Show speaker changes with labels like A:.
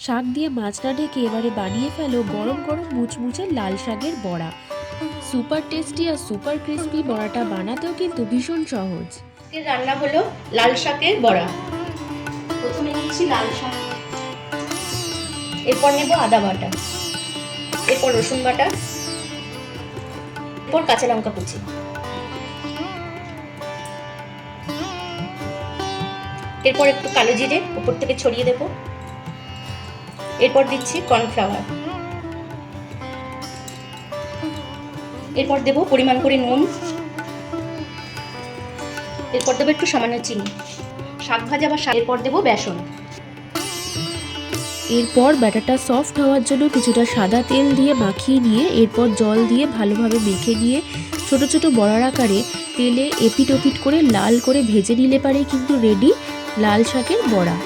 A: শাক দিয়ে মাছ না ঢেকে এবারে বানিয়ে ফেলো গরম গরম মুচমুচে লাল শাকের বড়া। সুপার টেস্টি আর সুপার ক্রিস্পি বড়াটা বানাতেও কিন্তু ভীষণ সহজ।
B: রান্না হলো লাল শাকের বড়া। প্রথমে নিচ্ছি লাল শাক, এরপর নেব আদা বাটা, এরপর রসুন বাটা, এরপর কাঁচা লঙ্কা কুচি, এরপর একটু কালো জিরে উপর থেকে ছড়িয়ে দেব, এরপর দিচ্ছি কর্নফ্লাওয়ার, এরপর দেব পরিমাণ করে নুন, এরপর দেবো একটু সামান্য চিনি, শাক ভাজা বা এরপর দেবো বেসন।
A: এরপর ব্যাটারটা সফট হওয়ার জন্য কিছুটা সাদা তেল দিয়ে মাখিয়ে নিয়ে এরপর জল দিয়ে ভালোভাবে মেখে নিয়ে ছোট ছোট বড়ার আকারে তেলে এপিট ওপিট করে লাল করে ভেজে নিলে পারে কিন্তু রেডি লাল শাকের বড়া।